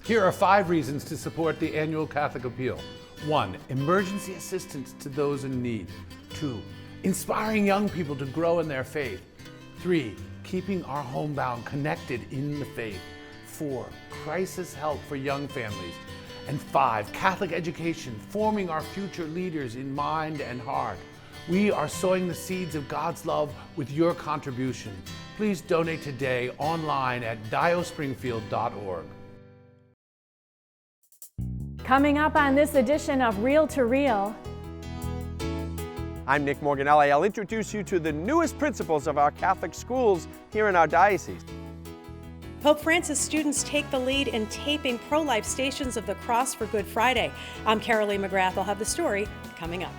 Here are 5 reasons to support the annual Catholic Appeal. 1. Emergency assistance to those in need. 2. Inspiring young people to grow in their faith. 3. Keeping our homebound connected in the faith. 4. Crisis help for young families. And 5. Catholic education, forming our future leaders in mind and heart. We are sowing the seeds of God's love with your contribution. Please donate today online at diospringfield.org. Coming up on this edition of Reel to Reel. I'm Nick Morganelli. I'll introduce you to the newest principals of our Catholic schools here in our diocese. Pope Francis students take the lead in taping pro-life Stations of the Cross for Good Friday. I'm Carolee McGrath. I'll have the story coming up.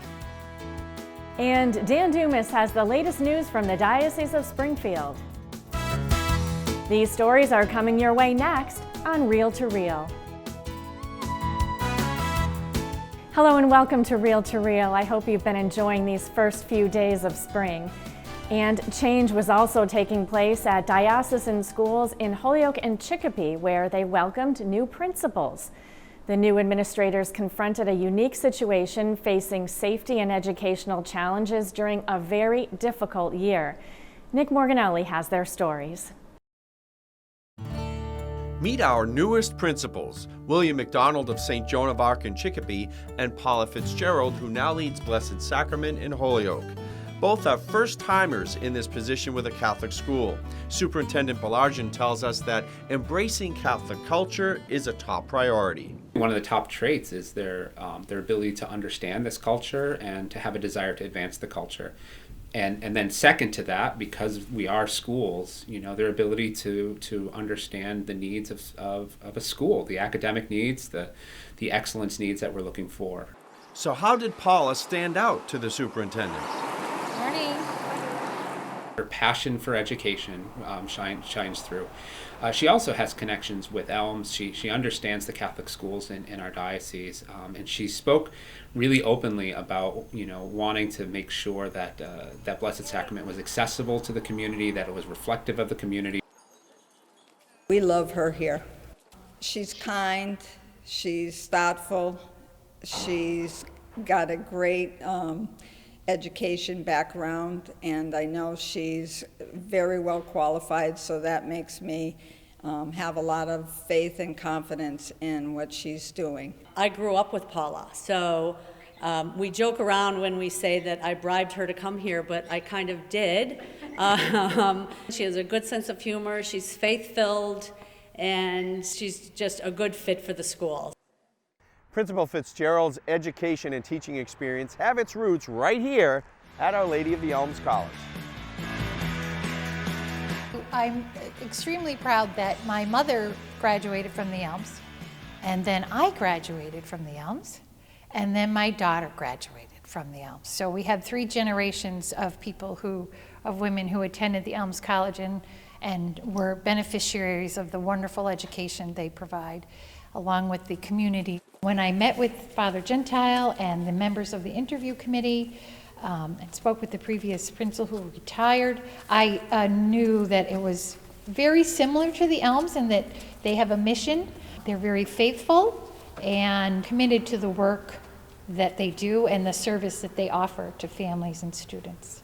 And Dan Dumas has the latest news from the Diocese of Springfield. These stories are coming your way next on Reel to Reel. Hello and welcome to Reel to Reel. I hope you've been enjoying these first few days of spring. And change was also taking place at diocesan schools in Holyoke and Chicopee, where they welcomed new principals. The new administrators confronted a unique situation facing safety and educational challenges during a very difficult year. Nick Morganelli has their stories. Meet our newest principals, William McDonald of St. Joan of Arc in Chicopee and Paula Fitzgerald, who now leads Blessed Sacrament in Holyoke. Both are first-timers in this position with a Catholic school. Superintendent Balarjan tells us that embracing Catholic culture is a top priority. One of the top traits is their ability to understand this culture and to have a desire to advance the culture. And then second to that, because we are schools, their ability to understand the needs of a school, the academic needs, the excellence needs that we're looking for. So how did Paula stand out to the superintendent? Her passion for education shines through. She also has connections with ELMS. She understands the Catholic schools in our diocese, and she spoke really openly about wanting to make sure that that Blessed Sacrament was accessible to the community, that it was reflective of the community. We love her here. She's kind, she's thoughtful, she's got a great education background, and I know she's very well qualified, so that makes me have a lot of faith and confidence in what she's doing. I grew up with Paula, so we joke around when we say that I bribed her to come here, but I kind of did. She has a good sense of humor, she's faith-filled, and she's just a good fit for the school. Principal Fitzgerald's education and teaching experience have its roots right here at Our Lady of the Elms College. I'm extremely proud that my mother graduated from the Elms, and then I graduated from the Elms, and then my daughter graduated from the Elms. So we have 3 generations of women who attended the Elms College and were beneficiaries of the wonderful education they provide, along with the community. When I met with Father Gentile and the members of the interview committee and spoke with the previous principal who retired, I knew that it was very similar to the Elms and that they have a mission. They're very faithful and committed to the work that they do and the service that they offer to families and students.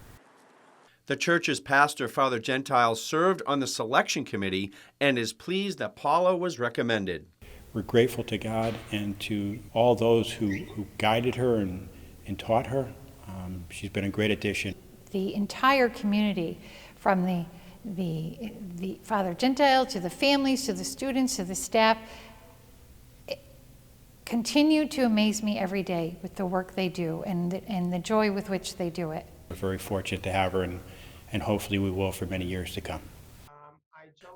The church's pastor, Father Gentile, served on the selection committee and is pleased that Paula was recommended. We're grateful to God and to all those who guided her and taught her. She's been a great addition. The entire community, from the Father Gentile to the families, to the students, to the staff, continue to amaze me every day with the work they do and the joy with which they do it. We're very fortunate to have her, and hopefully we will for many years to come.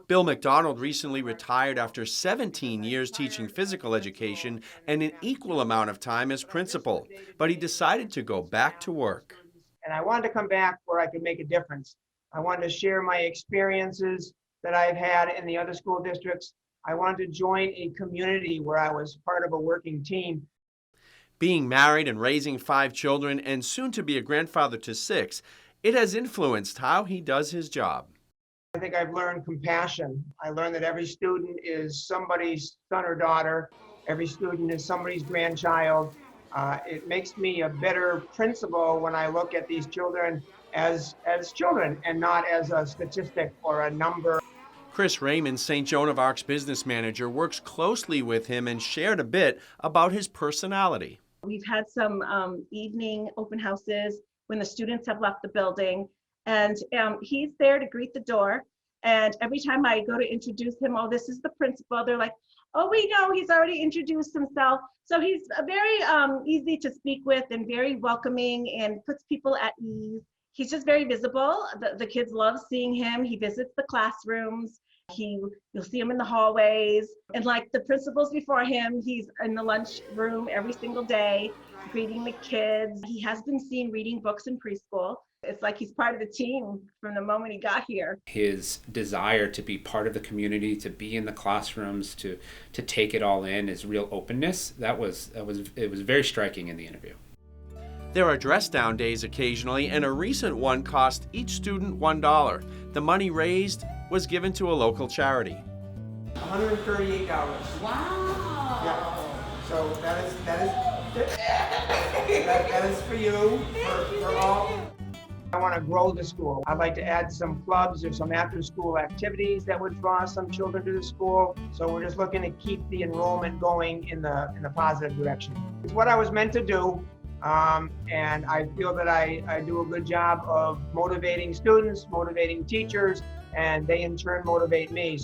Bill McDonald recently retired after 17 years teaching physical education and an equal amount of time as principal, but he decided to go back to work. And I wanted to come back where I could make a difference. I wanted to share my experiences that I've had in the other school districts. I wanted to join a community where I was part of a working team. Being married and raising 5 children and soon to be a grandfather to 6, it has influenced how he does his job. I think I've learned compassion. I learned that every student is somebody's son or daughter. Every student is somebody's grandchild. It makes me a better principal when I look at these children as children and not as a statistic or a number. Chris Raymond, St. Joan of Arc's business manager, works closely with him and shared a bit about his personality. We've had some evening open houses when the students have left the building, and he's there to greet the door. And every time I go to introduce him, oh, this is the principal, they're like, oh, we know he's already introduced himself. So he's very easy to speak with and very welcoming and puts people at ease. He's just very visible. The kids love seeing him. He visits the classrooms. You'll see him in the hallways. And like the principals before him, he's in the lunch room every single day, greeting the kids. He has been seen reading books in preschool. It's like he's part of the team from the moment he got here. His desire to be part of the community, to be in the classrooms, to take it all in, his real openness, it was very striking in the interview. There are dress down days occasionally, and a recent one cost each student $1. The money raised was given to a local charity. $138. Wow. Yeah. So that is for you, for all. I want to grow the school. I'd like to add some clubs or some after-school activities that would draw some children to the school. So we're just looking to keep the enrollment going in the positive direction. It's what I was meant to do. And I feel that I do a good job of motivating students, motivating teachers, and they in turn motivate me.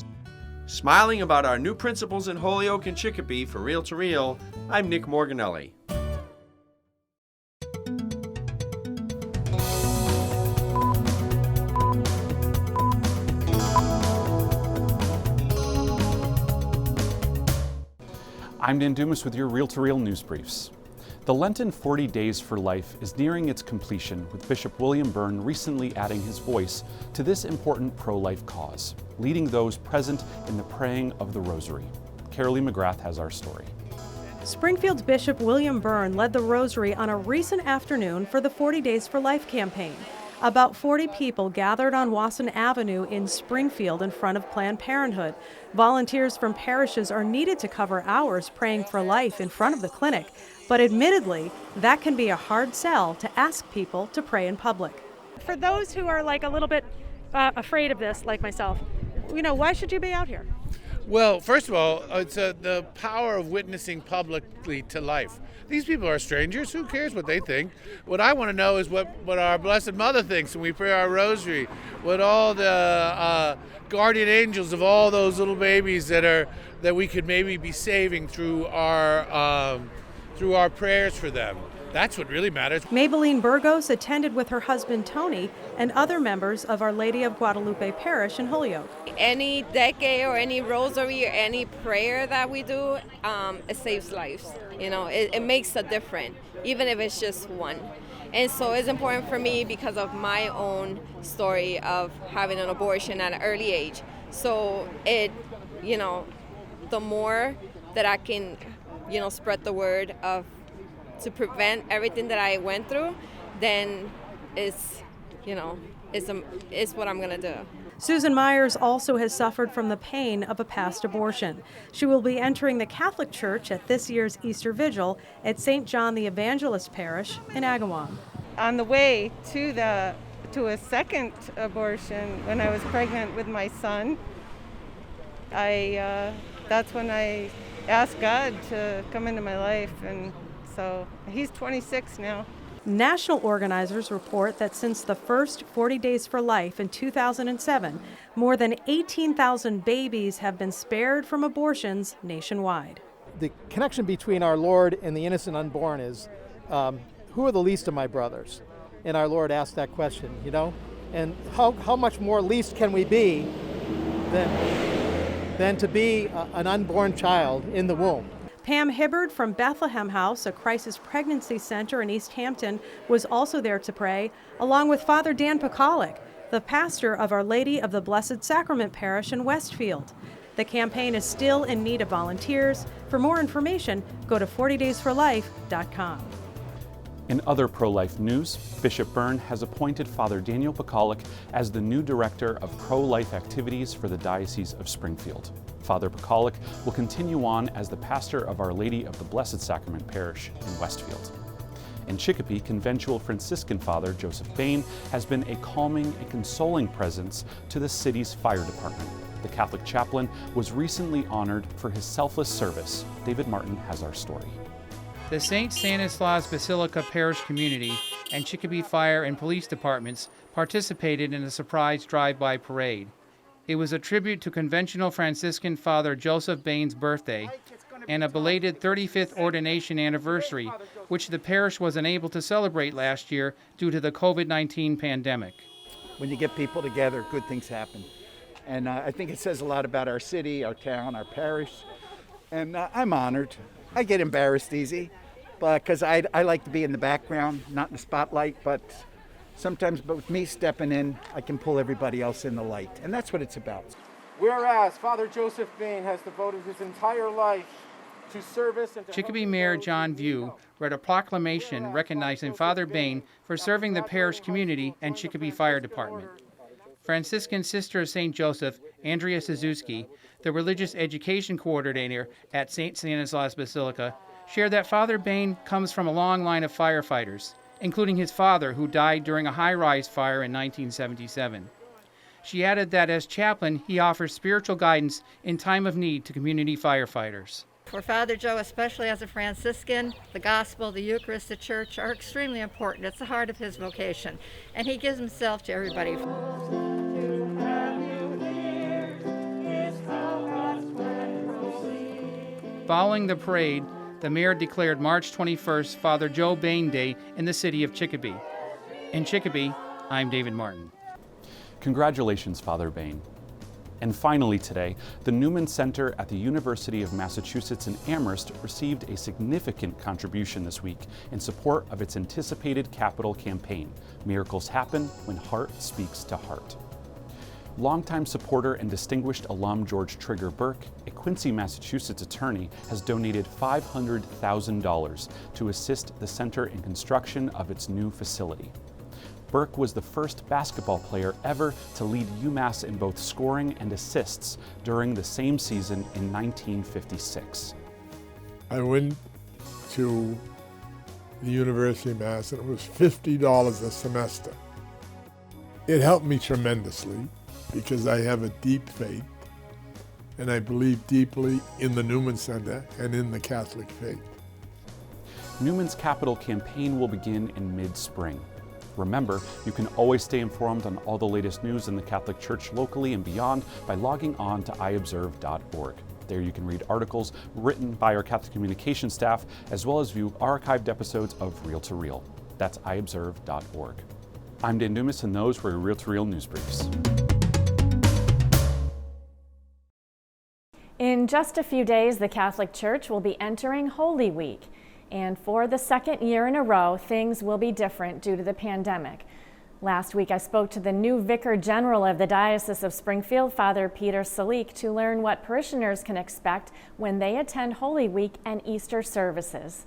Smiling about our new principals in Holyoke and Chicopee for Real to Real, I'm Nick Morganelli. I'm Dan Dumas with your Real to Real news briefs. The Lenten 40 Days for Life is nearing its completion, with Bishop William Byrne recently adding his voice to this important pro-life cause, leading those present in the praying of the Rosary. Carolee McGrath has our story. Springfield's Bishop William Byrne led the Rosary on a recent afternoon for the 40 Days for Life campaign. About 40 people gathered on Wasson Avenue in Springfield in front of Planned Parenthood. Volunteers from parishes are needed to cover hours praying for life in front of the clinic, but admittedly, that can be a hard sell to ask people to pray in public. For those who are like a little bit afraid of this, like myself, why should you be out here? Well, first of all, it's the power of witnessing publicly to life. These people are strangers. Who cares what they think? What I want to know is what our Blessed Mother thinks when we pray our rosary, what all the guardian angels of all those little babies that we could maybe be saving through our prayers for them. That's what really matters. Maybelline Burgos attended with her husband Tony and other members of Our Lady of Guadalupe Parish in Holyoke. Any decade or any rosary or any prayer that we do, it saves lives. It makes a difference, even if it's just one. And so it's important for me because of my own story of having an abortion at an early age. So the more that I can, spread the word of to prevent everything that I went through, then it's what I'm gonna do. Susan Myers also has suffered from the pain of a past abortion. She will be entering the Catholic Church at this year's Easter Vigil at St. John the Evangelist Parish in Agawam. On the way to a second abortion, when I was pregnant with my son, that's when I asked God to come into my life, and so he's 26 now. National organizers report that since the first 40 Days for Life in 2007, more than 18,000 babies have been spared from abortions nationwide. The connection between our Lord and the innocent unborn is, who are the least of my brothers? And our Lord asked that question, and how much more least can we be than to be an unborn child in the womb? Pam Hibbard from Bethlehem House, a crisis pregnancy center in East Hampton, was also there to pray, along with Father Dan Pekalik, the pastor of Our Lady of the Blessed Sacrament Parish in Westfield. The campaign is still in need of volunteers. For more information, go to 40daysforlife.com. In other pro-life news, Bishop Byrne has appointed Father Daniel Pacolic as the new director of pro-life activities for the Diocese of Springfield. Father Pacolic will continue on as the pastor of Our Lady of the Blessed Sacrament Parish in Westfield. In Chicopee, conventual Franciscan Father Joseph Bain has been a calming and consoling presence to the city's fire department. The Catholic chaplain was recently honored for his selfless service. David Martin has our story. The St. Stanislaus Basilica Parish community and Chicopee Fire and Police Departments participated in a surprise drive-by parade. It was a tribute to conventional Franciscan Father Joseph Bain's birthday and a belated 35th ordination anniversary, which the parish was unable to celebrate last year due to the COVID-19 pandemic. When you get people together, good things happen. And I think it says a lot about our city, our town, our parish. And I'm honored. I get embarrassed easy, because I like to be in the background, not in the spotlight, but sometimes with me stepping in, I can pull everybody else in the light. And that's what it's about. Whereas Father Joseph Bain has devoted his entire life to service and to Chicopee Mayor John View read a proclamation recognizing Father Bain for serving the parish community and Chicopee Fire Department. Franciscan Sister of St. Joseph, Andrea Suzuki, the religious education coordinator at St. Stanislaus Basilica, shared that Father Bain comes from a long line of firefighters, including his father, who died during a high-rise fire in 1977. She added that as chaplain, he offers spiritual guidance in time of need to community firefighters. For Father Joe, especially as a Franciscan, the gospel, the Eucharist, the church are extremely important. It's the heart of his vocation, and he gives himself to everybody. Following the parade, the mayor declared March 21st Father Joe Bain Day in the city of Chicopee. In Chicopee, I'm David Martin. Congratulations, Father Bain. And finally today, the Newman Center at the University of Massachusetts in Amherst received a significant contribution this week in support of its anticipated capital campaign, Miracles Happen When Heart Speaks to Heart. Longtime supporter and distinguished alum George Trigger Burke, a Quincy, Massachusetts attorney, has donated $500,000 to assist the center in construction of its new facility. Burke was the first basketball player ever to lead UMass in both scoring and assists during the same season in 1956. I went to the University of Mass and it was $50 a semester. It helped me tremendously because I have a deep faith and I believe deeply in the Newman Center and in the Catholic faith. Newman's capital campaign will begin in mid-spring. Remember, you can always stay informed on all the latest news in the Catholic Church locally and beyond by logging on to iobserve.org. There you can read articles written by our Catholic communication staff, as well as view archived episodes of Real to Real. That's iobserve.org. I'm Dan Dumas, and those were your Real to Real news briefs. In just a few days, the Catholic Church will be entering Holy Week. And for the second year in a row, things will be different due to the pandemic. Last week, I spoke to the new Vicar General of the Diocese of Springfield, Father Peter Salik, to learn what parishioners can expect when they attend Holy Week and Easter services.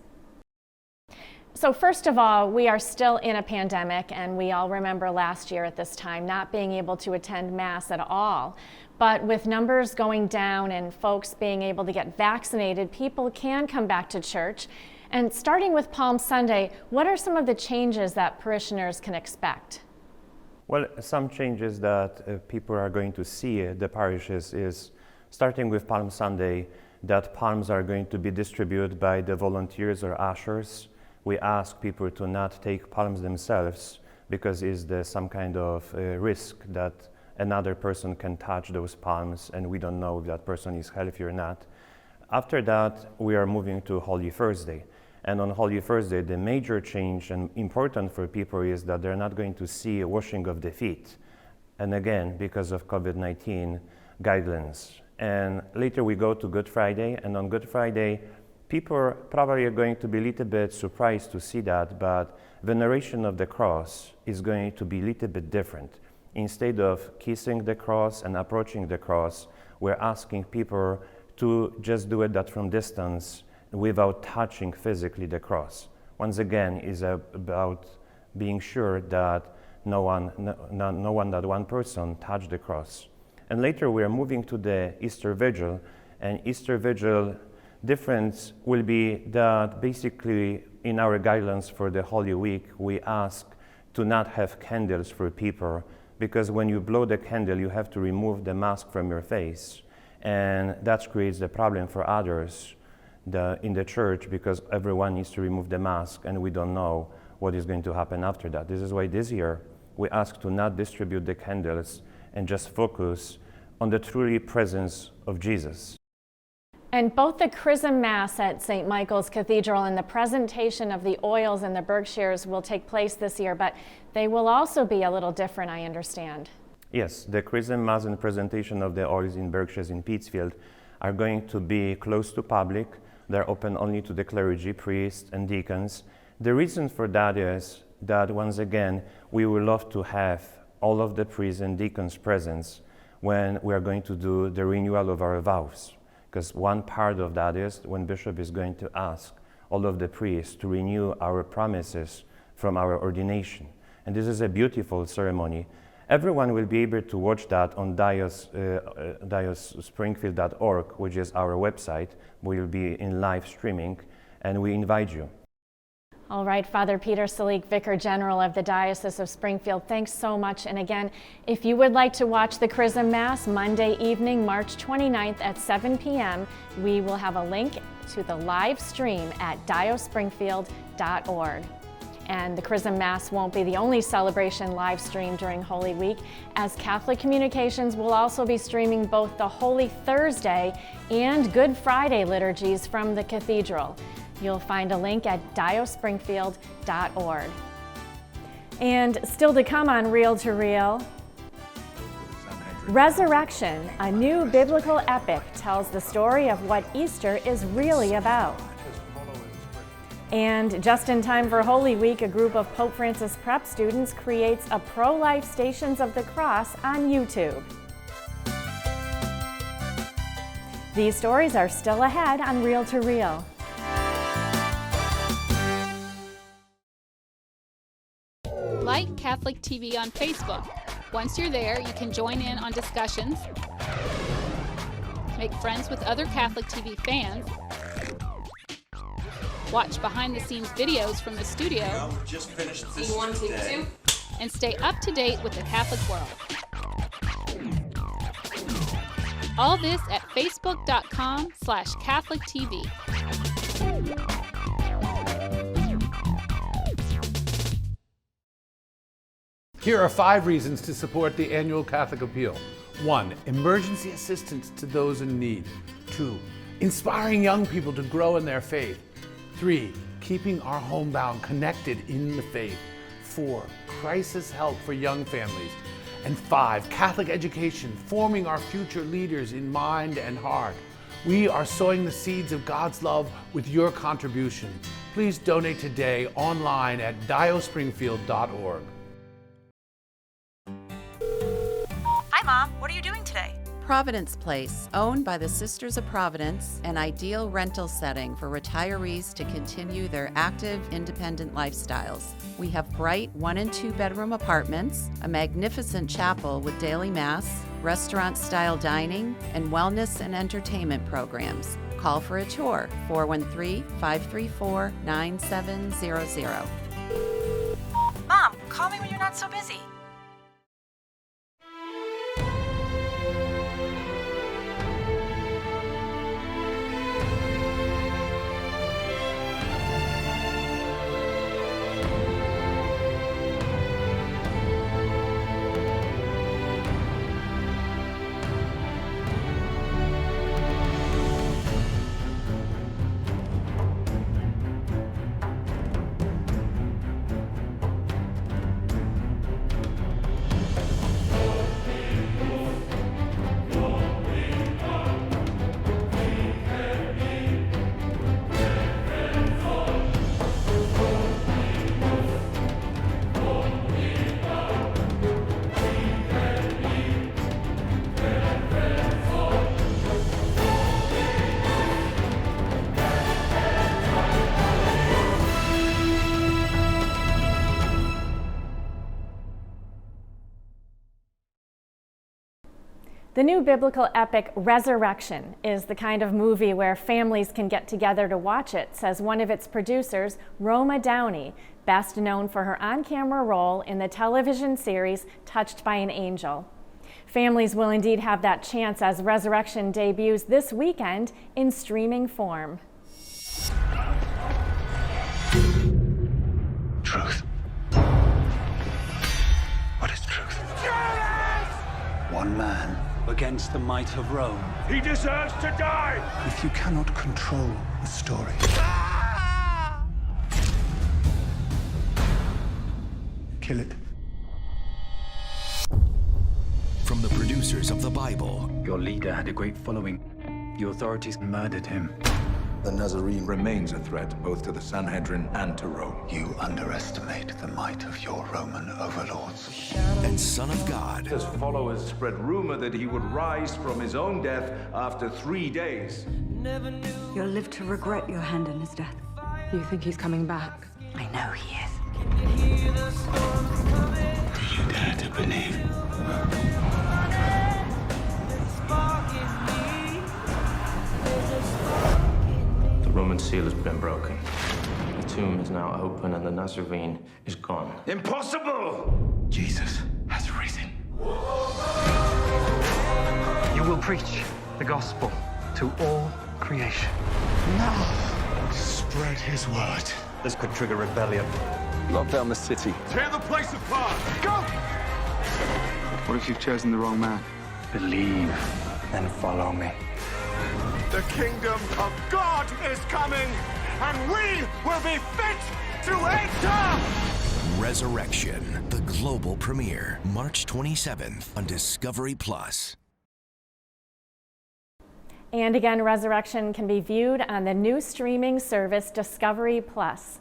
So first of all, we are still in a pandemic, and we all remember last year at this time not being able to attend Mass at all. But with numbers going down and folks being able to get vaccinated, people can come back to church. And starting with Palm Sunday, what are some of the changes that parishioners can expect? Well, some changes that people are going to see at the parishes is, starting with Palm Sunday, that palms are going to be distributed by the volunteers or ushers. We ask people to not take palms themselves because there's some kind of risk that another person can touch those palms and we don't know if that person is healthy or not. After that, we are moving to Holy Thursday. And on Holy Thursday, the major change and important for people is that they're not going to see a washing of the feet. And again, because of COVID-19 guidelines. And later we go to Good Friday, and on Good Friday, people probably are going to be a little bit surprised to see that, but veneration of the cross is going to be a little bit different. Instead of kissing the cross and approaching the cross, we're asking people to just do it that from distance without touching physically the cross. once again, is about being sure that no one, that one person touched the cross. And later we are moving to the Easter Vigil, and Easter Vigil difference will be that basically in our guidelines for the Holy Week, we ask to not have candles for people, because when you blow the candle, you have to remove the mask from your face. And that creates the problem for others in the church, because everyone needs to remove the mask and we don't know what is going to happen after that. This is why this year we ask to not distribute the candles and just focus on the truly presence of Jesus. And both the Chrism Mass at St. Michael's Cathedral and the presentation of the oils in the Berkshires will take place this year, but they will also be a little different, I understand. Yes, the Chrism Mass and presentation of the oils in Berkshires in Pittsfield are going to be closed to public. They're open only to the clergy, priests, and deacons. The reason for that is that, once again, we would love to have all of the priests and deacons present when we are going to do the renewal of our vows. Because one part of that is when Bishop is going to ask all of the priests to renew our promises from our ordination. And this is a beautiful ceremony. Everyone will be able to watch that on diospringfield.org, which is our website. We will be in live streaming, and we invite you. All right, Father Peter Salik, Vicar General of the Diocese of Springfield, thanks so much. And again, if you would like to watch the Chrism Mass Monday evening, March 29th at 7 p.m., we will have a link to the live stream at diospringfield.org. And the Chrism Mass won't be the only celebration live stream during Holy Week, as Catholic Communications will also be streaming both the Holy Thursday and Good Friday liturgies from the Cathedral. You'll find a link at diospringfield.org. And still to come on Reel to Reel, Resurrection, a new biblical epic, tells the story of what Easter is really about. And just in time for Holy Week, a group of Pope Francis prep students creates a pro-life Stations of the Cross on YouTube. These stories are still ahead on Reel to Reel. Like Catholic TV on Facebook. Once you're there, you can join in on discussions, make friends with other Catholic TV fans, watch behind-the-scenes videos from the studio, just finished see 1, 2, 2, and stay up to date with the Catholic world. All this at facebook.com/CatholicTV. Here are 5 reasons to support the annual Catholic Appeal. 1. Emergency assistance to those in need. 2. Inspiring young people to grow in their faith. 3. Keeping our homebound connected in the faith. 4. Crisis help for young families. And 5. Catholic education, forming our future leaders in mind and heart. We are sowing the seeds of God's love with your contribution. Please donate today online at diospringfield.org. Hi, Mom. What are you doing today? Providence Place, owned by the Sisters of Providence, an ideal rental setting for retirees to continue their active, independent lifestyles. We have bright 1- and 2-bedroom apartments, a magnificent chapel with daily mass, restaurant-style dining, and wellness and entertainment programs. Call for a tour, 413-534-9700. Mom, call me when you're not so busy. The new biblical epic Resurrection is the kind of movie where families can get together to watch it, says one of its producers, Roma Downey, best known for her on-camera role in the television series Touched by an Angel. Families will indeed have that chance as Resurrection debuts this weekend in streaming form. Truth. What is truth? One man against the might of Rome. He deserves to die! If you cannot control the story, kill it. From the producers of the Bible. Your leader had a great following. The authorities murdered him. The Nazarene remains a threat both to the Sanhedrin and to Rome. You underestimate the might of your Roman overlords. And Son of God. His followers spread rumor that he would rise from his own death after 3 days. You'll live to regret your hand in his death. You think he's coming back? I know he is. Do you dare to believe? The Roman seal has been broken. The tomb is now open and the Nazarene is gone. Impossible! Jesus has risen. You will preach the gospel to all creation. Now, spread his word. This could trigger rebellion. Lock down the city. Tear the place apart! Go! What if you've chosen the wrong man? Believe and follow me. The kingdom of God is coming, and we will be fit to enter! Resurrection, the global premiere, March 27th on Discovery Plus. And again, Resurrection can be viewed on the new streaming service Discovery Plus.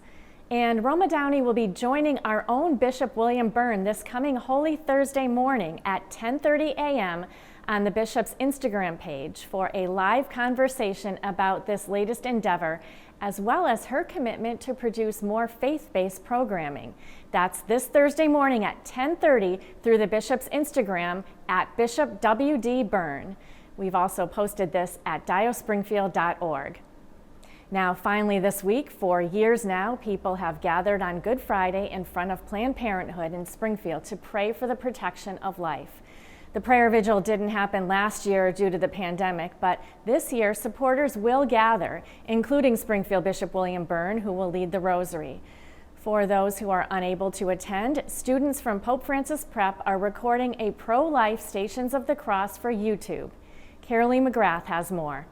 And Roma Downey will be joining our own Bishop William Byrne this coming Holy Thursday morning at 10:30 a.m. on the Bishop's Instagram page for a live conversation about this latest endeavor, as well as her commitment to produce more faith-based programming. That's this Thursday morning at 10:30 through the Bishop's Instagram at Bishop W.D. Byrne. We've also posted this at diospringfield.org. Now, finally this week, for years now, people have gathered on Good Friday in front of Planned Parenthood in Springfield to pray for the protection of life. The prayer vigil didn't happen last year due to the pandemic, but this year supporters will gather, including Springfield Bishop William Byrne, who will lead the rosary. For those who are unable to attend, students from Pope Francis Prep are recording a pro-life Stations of the Cross for YouTube. Carolee McGrath has more.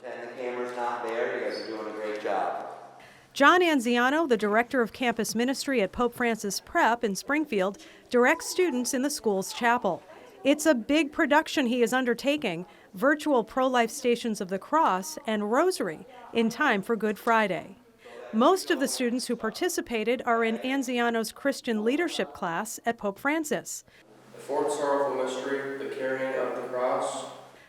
Pretend the camera's not there. You guys are doing a great job. John Anziano, the director of campus ministry at Pope Francis Prep in Springfield, directs students in the school's chapel. It's a big production he is undertaking, virtual pro-life Stations of the Cross and Rosary, in time for Good Friday. Most of the students who participated are in Anziano's Christian leadership class at Pope Francis. The fourth sorrowful mystery, the carrying of the cross.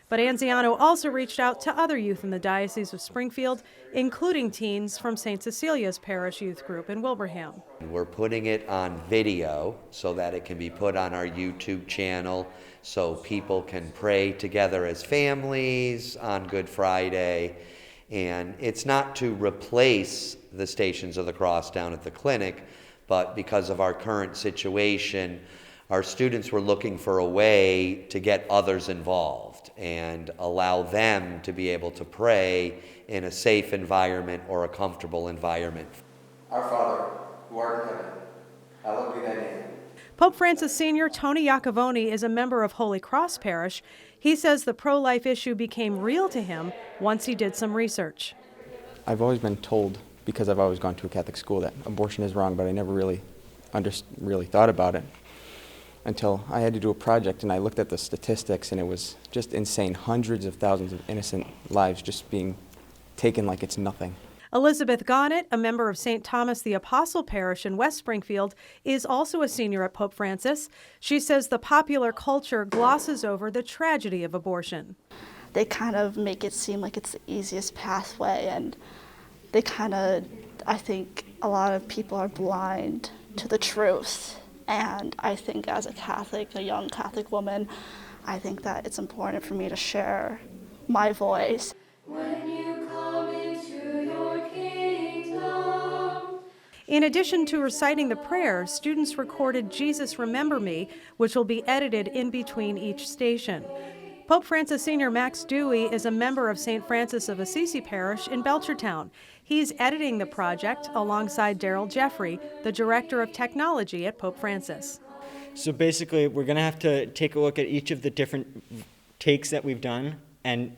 But Anziano also reached out to other youth in the Diocese of Springfield, including teens from St. Cecilia's Parish Youth Group in Wilbraham. We're putting it on video so that it can be put on our YouTube channel so people can pray together as families on Good Friday. And it's not to replace the Stations of the Cross down at the clinic, but because of our current situation, our students were looking for a way to get others involved and allow them to be able to pray in a safe environment or a comfortable environment. Our Father, who art in heaven, hallowed be thy name. Pope Francis Sr. Tony Iacovoni is a member of Holy Cross Parish. He says the pro-life issue became real to him once he did some research. I've always been told, because I've always gone to a Catholic school, that abortion is wrong, but I never really thought about it until I had to do a project, and I looked at the statistics, and it was just insane. Hundreds of thousands of innocent lives just being taken like it's nothing. Elizabeth Gonnett, a member of St. Thomas the Apostle Parish in West Springfield, is also a senior at Pope Francis. She says the popular culture glosses over the tragedy of abortion. They kind of make it seem like it's the easiest pathway, and they kind of, I think a lot of people are blind to the truth. And I think as a Catholic, a young Catholic woman, I think that it's important for me to share my voice. When you come into your kingdom. In addition to reciting the prayers, students recorded Jesus Remember Me, which will be edited in between each station. Pope Francis Sr. Max Dewey is a member of St. Francis of Assisi Parish in Belchertown. He's editing the project alongside Daryl Jeffrey, the Director of Technology at Pope Francis. So basically, we're going to have to take a look at each of the different takes that we've done and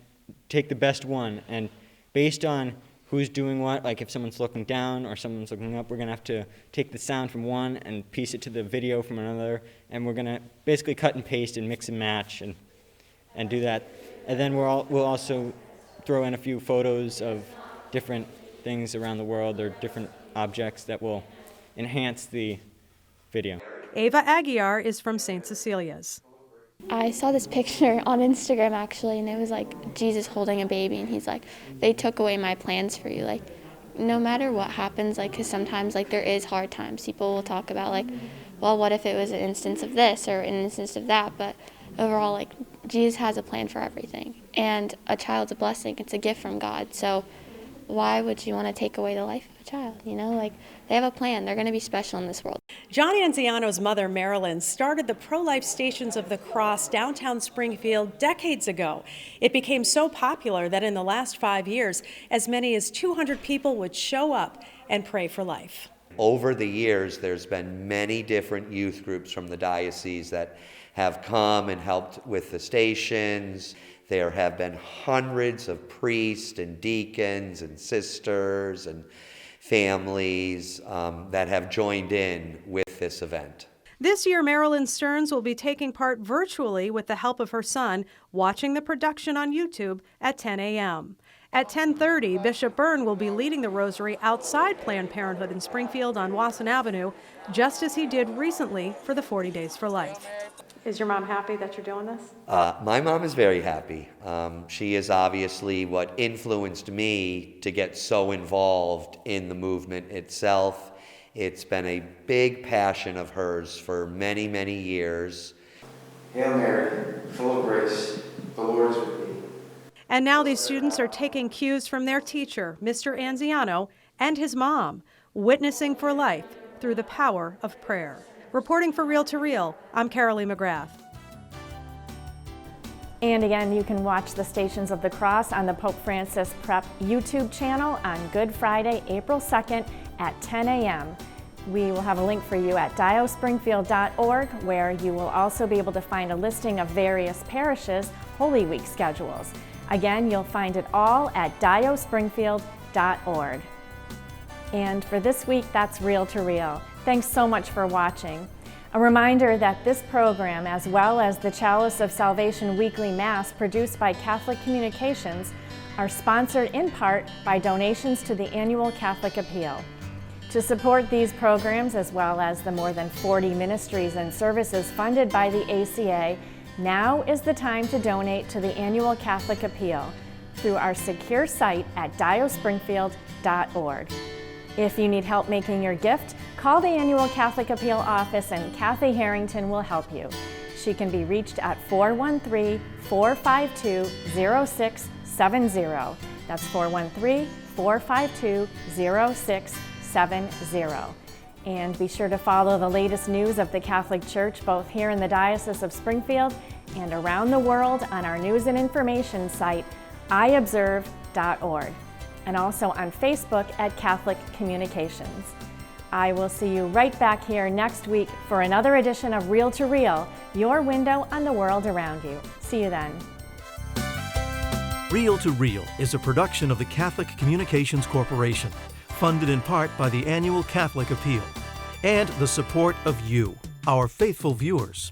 take the best one. And based on who's doing what, like if someone's looking down or someone's looking up, we're going to have to take the sound from one and piece it to the video from another. And we're going to basically cut and paste and mix and match and do that. And then we'll also throw in a few photos of different things around the world or different objects that will enhance the video. Ava Aguiar is from St. Cecilia's. I saw this picture on Instagram actually, and it was like Jesus holding a baby, and he's like, they took away my plans for you. Like, no matter what happens, like, because sometimes like there is hard times. People will talk about like, well, what if it was an instance of this or an instance of that? But overall, like, Jesus has a plan for everything, and a child's a blessing. It's a gift from God. So why would you want to take away the life of a child? You know, like, they have a plan. They're going to be special in this world. John Anziano's mother, Marilyn, started the pro-life Stations of the Cross downtown Springfield decades ago. It became so popular that in the last 5 years, as many as 200 people would show up and pray for life. Over the years, there's been many different youth groups from the diocese that have come and helped with the stations. There have been hundreds of priests and deacons and sisters and families that have joined in with this event. This year, Marilyn Stearns will be taking part virtually with the help of her son, watching the production on YouTube at 10 a.m. At 10:30, Bishop Byrne will be leading the rosary outside Planned Parenthood in Springfield on Wasson Avenue, just as he did recently for the 40 Days for Life. Is your mom happy that you're doing this? My mom is very happy. She is obviously what influenced me to get so involved in the movement itself. It's been a big passion of hers for many, many years. Hail Mary, full of grace, the Lord is with thee. And now these students are taking cues from their teacher, Mr. Anziano, and his mom, witnessing for life through the power of prayer. Reporting for Reel to Reel, I'm Carolee McGrath. And again, you can watch the Stations of the Cross on the Pope Francis Prep YouTube channel on Good Friday, April 2nd at 10 a.m. We will have a link for you at diospringfield.org, where you will also be able to find a listing of various parishes' Holy Week schedules. Again, you'll find it all at diospringfield.org. And for this week, that's Reel to Reel. Thanks so much for watching. A reminder that this program, as well as the Chalice of Salvation Weekly Mass produced by Catholic Communications, are sponsored in part by donations to the annual Catholic Appeal. To support these programs, as well as the more than 40 ministries and services funded by the ACA, now is the time to donate to the annual Catholic Appeal through our secure site at diospringfield.org. If you need help making your gift, call the annual Catholic Appeal office and Kathy Harrington will help you. She can be reached at 413-452-0670. That's 413-452-0670. And be sure to follow the latest news of the Catholic Church both here in the Diocese of Springfield and around the world on our news and information site, iobserve.org, and also on Facebook at Catholic Communications. I will see you right back here next week for another edition of Reel to Reel, your window on the world around you. See you then. Reel to Reel is a production of the Catholic Communications Corporation, funded in part by the annual Catholic Appeal, and the support of you, our faithful viewers.